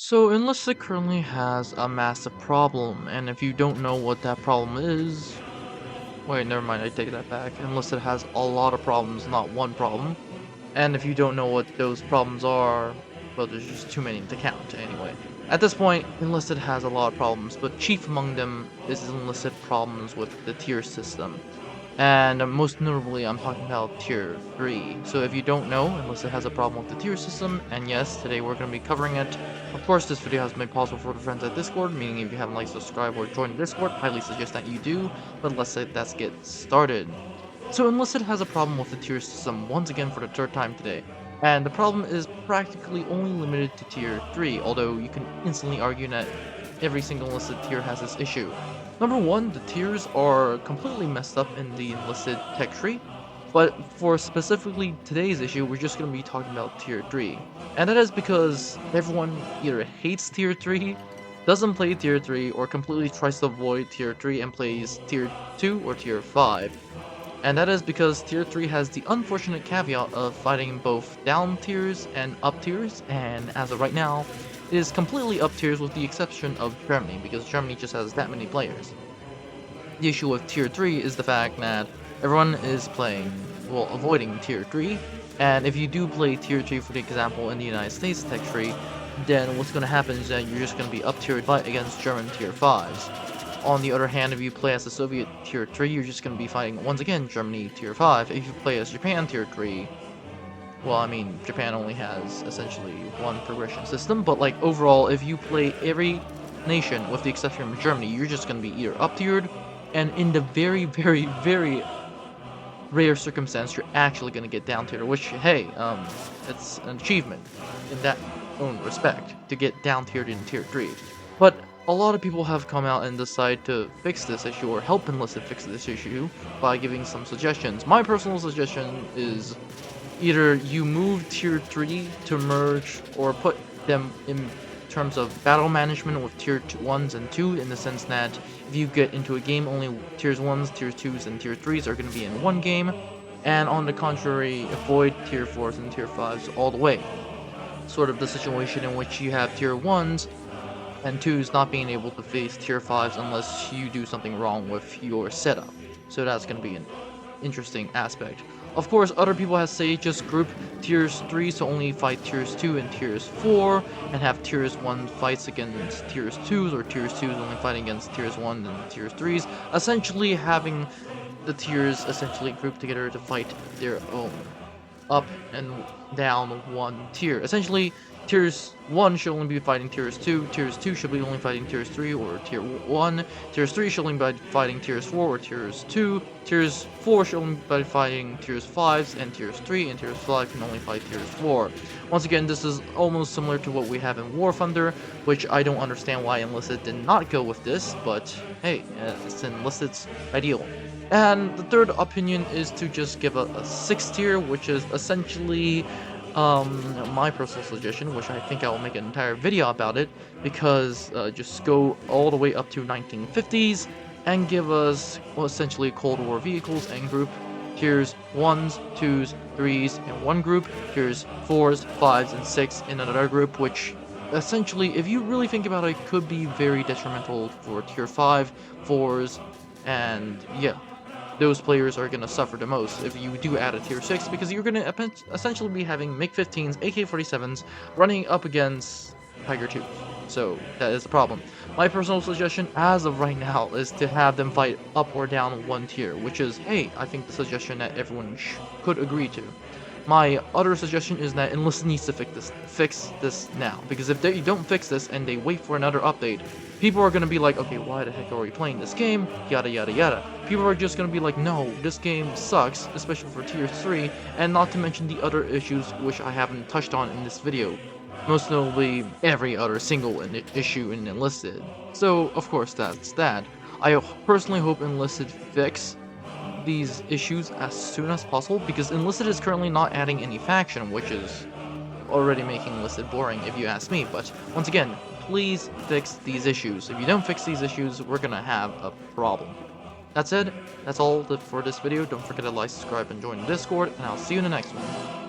So Enlisted currently has a massive problem, and if you don't know what that problem is, wait, never mind, I take that back. Enlisted has a lot of problems, not one problem. And if you don't know what those problems are, well, there's just too many to count anyway. At this point, Enlisted has a lot of problems, but chief among them is Enlisted problems with the tier system. And most notably, I'm talking about Tier 3. So if you don't know, unless it has a problem with the tier system, and yes, today we're going to be covering it. Of course, this video has been made possible for the friends at Discord, meaning if you haven't liked, subscribe, or joined Discord, highly suggest that you do, but let's get started. So Enlisted has a problem with the tier system once again for the third time today. And the problem is practically only limited to Tier 3, although you can instantly argue that every single Enlisted tier has this issue. Number one, the tiers are completely messed up in the Enlisted tech tree, but for specifically today's issue, we're just going to be talking about Tier 3. And that is because everyone either hates Tier 3, doesn't play Tier 3, or completely tries to avoid Tier 3 and plays Tier 2 or Tier 5. And that is because Tier 3 has the unfortunate caveat of fighting both down tiers and up tiers, and as of right now, it is completely up tiers with the exception of Germany, because Germany just has that many players. The issue with Tier 3 is the fact that everyone is playing, well, avoiding Tier 3, and if you do play Tier 3, for example, in the United States tech tree, then what's going to happen is that you're just going to be up tiered fight against German Tier 5s. On the other hand, if you play as the Soviet Tier 3, you're just going to be fighting, once again, Germany Tier 5. If you play as Japan Tier 3, well, I mean, Japan only has essentially one progression system, but like overall, if you play every nation with the exception of Germany, you're just going to be either up tiered, and in the very, very, very rare circumstance, you're actually going to get down tiered, which, hey, it's an achievement in that own respect to get down tiered in Tier 3. But a lot of people have come out and decided to fix this issue or help Enlisted fix this issue by giving some suggestions. My personal suggestion is either you move Tier 3 to merge or put them in terms of battle management with Tier 1s and 2 in the sense that if you get into a game, only Tiers 1s, Tier 2s, and Tier 3s are going to be in one game, and on the contrary, avoid Tier 4s and Tier 5s all the way. Sort of the situation in which you have Tier 1s and 2s not being able to face Tier 5s unless you do something wrong with your setup. So that's going to be an interesting aspect. Of course, other people have say just group Tiers 3 to only fight Tiers 2 and Tiers 4, and have Tiers 1 fights against Tiers 2s, or Tiers 2s only fighting against Tiers 1 and Tiers 3s, essentially having the tiers essentially grouped together to fight their own up and down one tier. Essentially, Tiers 1 should only be fighting Tiers 2, Tiers 2 should be only fighting Tiers 3 or Tier 1, Tiers 3 should only be fighting Tiers 4 or Tiers 2, Tiers 4 should only be fighting Tiers 5s and Tiers 3, and Tiers 5 can only fight Tiers 4. Once again, this is almost similar to what we have in War Thunder, which I don't understand why Enlisted did not go with this, but hey, it's Enlisted's ideal. And the third opinion is to just give a 6th tier, which is essentially my personal suggestion, which I think I will make an entire video about it, because just go all the way up to 1950s and give us, well, essentially Cold War vehicles and group tiers 1s, 2s, 3s in one group, tiers 4s, 5s, and 6s in another group, which essentially, if you really think about it, could be very detrimental for tier 5, 4s, and yeah, those players are going to suffer the most if you do add a tier 6, because you're going to essentially be having MiG-15s, AK-47s running up against Tiger 2s. So that is the problem. My personal suggestion as of right now is to have them fight up or down one tier, which is, hey, I think the suggestion that everyone could agree to. My other suggestion is that Enlisted needs to fix this now, because if they don't fix this and they wait for another update, people are going to be like, okay, why the heck are we playing this game, yada yada yada. People are just going to be like, no, this game sucks, especially for Tier 3, and not to mention the other issues which I haven't touched on in this video. Most notably, every other single issue in Enlisted. So, of course, that's that. I personally hope Enlisted fix these issues as soon as possible, because Enlisted is currently not adding any faction, which is already making Enlisted boring if you ask me. But once again, please fix these issues. If you don't fix these issues, we're gonna have a problem. That said, that's all for this video. Don't forget to like, subscribe, and join the Discord, and I'll see you in the next one.